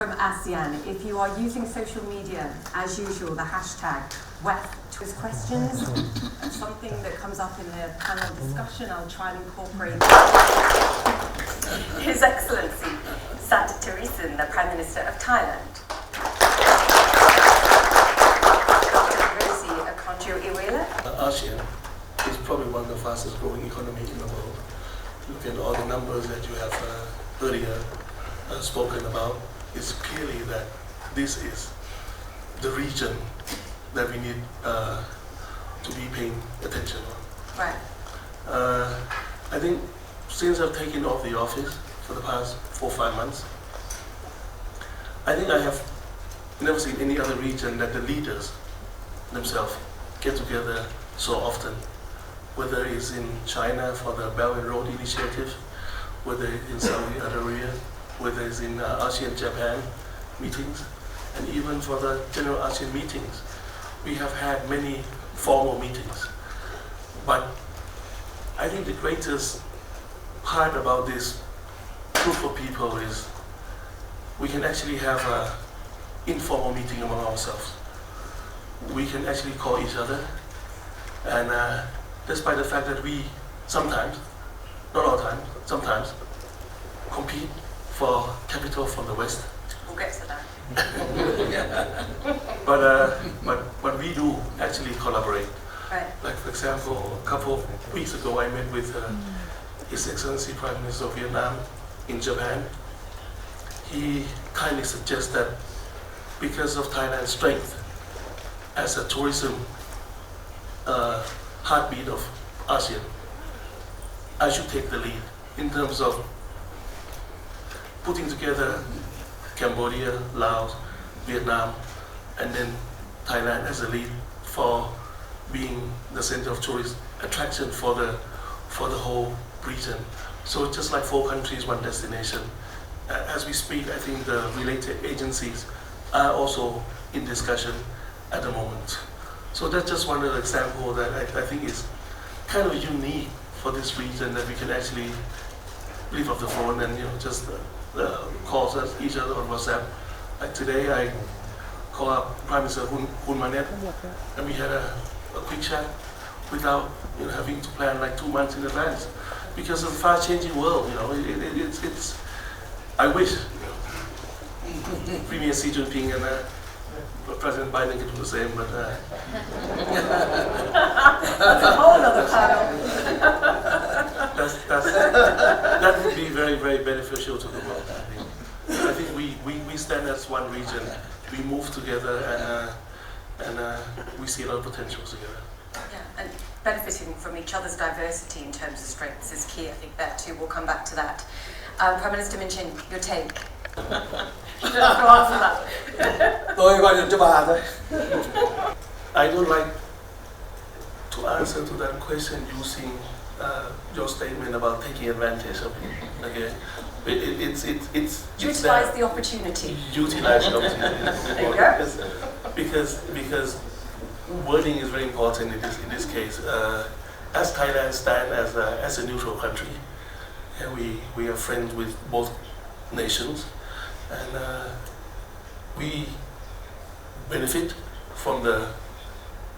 From ASEAN, if you are using social media, as usual, the hashtag WEF questions, something that comes up in the panel discussion, I'll try and incorporate. His Excellency Sat Theresen, the Prime Minister of Thailand. Dr. Rosie Akonjo-Iweala. ASEAN is probably one of the fastest growing economies in the world. Look at all the numbers that you have earlier spoken about. It's clearly that this is the region that we need to be paying attention on. Right. I think since I've taken off the office for the past 4 or 5 months, I think I have never seen any other region that the leaders themselves get together so often, whether it's in China for the Belt and Road Initiative, whether it's in Saudi Arabia, whether it's in ASEAN-Japan meetings, and even for the general ASEAN meetings. We have had many formal meetings. But I think the greatest part about this group of people is we can actually have an informal meeting among ourselves. We can actually call each other, and despite the fact that we sometimes, not all the time, sometimes compete for capital from the West. We'll get to that. But we do actually collaborate. Right. Like for example, a couple of weeks ago I met with His Excellency Prime Minister of Vietnam in Japan. He kindly suggests that because of Thailand's strength as a tourism heartbeat of ASEAN, I should take the lead in terms of putting together Cambodia, Laos, Vietnam, and then Thailand as a lead for being the center of tourist attraction for the whole region. So just like 4 countries, 1 destination. As we speak, I think the related agencies are also in discussion at the moment. So that's just one of the examples that I think is kind of unique for this region, that we can actually leave off the phone and just call each other on WhatsApp. Like today, I called up Prime Minister Hun Manet, and we had a quick chat without having to plan like 2 months in advance, because of the fast-changing world. It's. I wish Premier Xi Jinping and President Biden could do the same, but That's a whole other panel. that would be very, very beneficial to the world. I think we stand as one region. We move together, and we see a lot of potentials together. Yeah, and benefiting from each other's diversity in terms of strengths is key. I think that too. We'll come back to that. Prime Minister Min Chin, your take. You don't have to answer that. I don't like to answer to that question using your statement about taking advantage of it. Okay, it's Utilize the opportunity. Utilize the opportunity. There you go. Because wording is very important in this case. As Thailand stands as a neutral country, and we are friends with both nations, and we benefit from the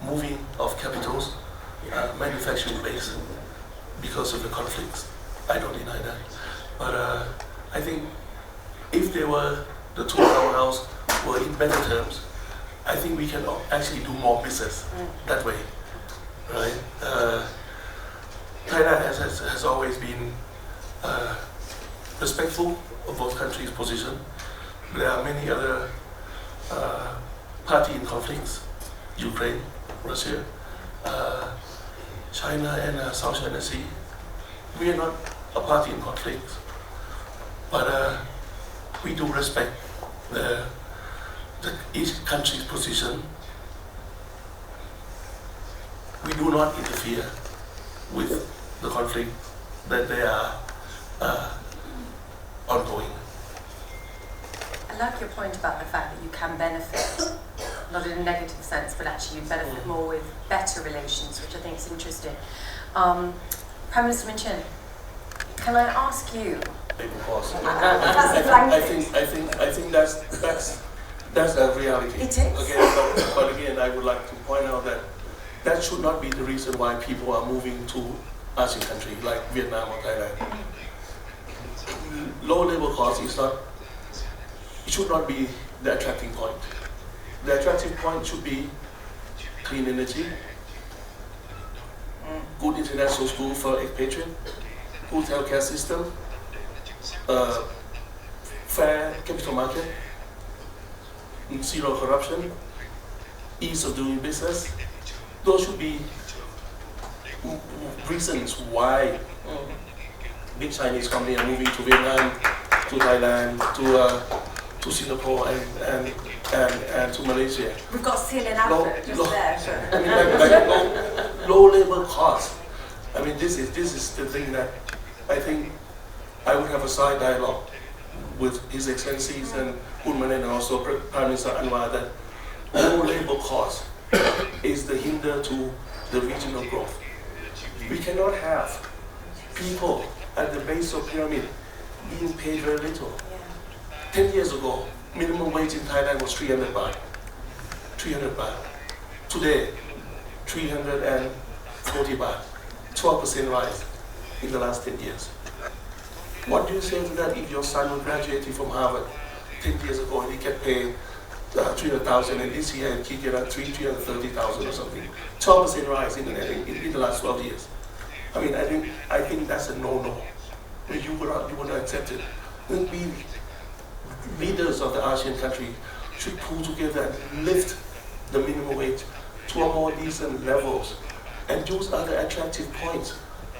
moving of capitals, manufacturing base, because of the conflicts. I don't deny that. But I think if they were, the two powerhouses were in better terms, I think we can actually do more business that way, right? Thailand has always been respectful of both countries' position. There are many other parties in conflicts: Ukraine, Russia, China, and South China Sea. We are not a party in conflict, but we do respect each country's position. We do not interfere with the conflict that they are ongoing. I like your point about the fact that you can benefit, not in a negative sense, but actually you benefit more with better relations, which I think is interesting. Prime Minister Min Chin, can I ask you, labor cost. I think that's a reality. It is. Okay, but again, I would like to point out that that should not be the reason why people are moving to ASEAN countries like Vietnam or Thailand. Low labor cost is not. It should not be the attracting point. The attractive point should be clean energy, good international school for expatriate, good healthcare system, fair capital market, zero corruption, ease of doing business. Those should be reasons why big Chinese companies are moving to Vietnam, to Thailand, to Singapore and to Malaysia. We've got CNN advert just there. I mean, low labor costs. I mean, this is the thing that I think I would have a side dialogue with His Excellencies and Kunman and also Prime Minister Anwar that low labor costs is the hinder to the regional growth. We cannot have people at the base of pyramid being paid very little. 10 years ago, minimum wage in Thailand was 300 baht. 300 baht. Today, 340 baht. 12% rise in the last 10 years. What do you say to that if your son was graduating from Harvard 10 years ago and he get paid 300,000 and this year he get 330,000 or something? 12% rise in the last 12 years. I mean, I think that's a no-no. You would not accept it. We leaders of the ASEAN country should pull together and lift the minimum wage to a more decent levels and use other attractive points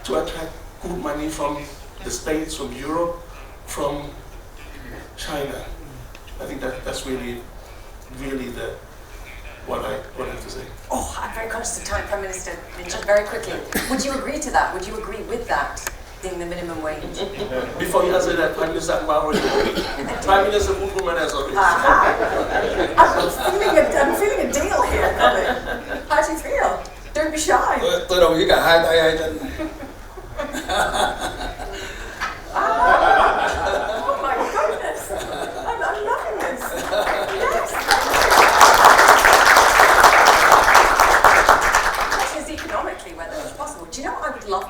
to attract good money from the States, from Europe, from China. I think that's really what I have to say. Oh, I'm very conscious of time, Prime Minister Minchin. Very quickly, would you agree to that? Would you agree with that, being the minimum wage? Before you answer that, Prime Minister Anwar already agreed. Prime Minister Kunman has already. I'm feeling a deal here, Colin. How do you feel? Don't be shy. Tôi đồng ý cả hai tay hai chân.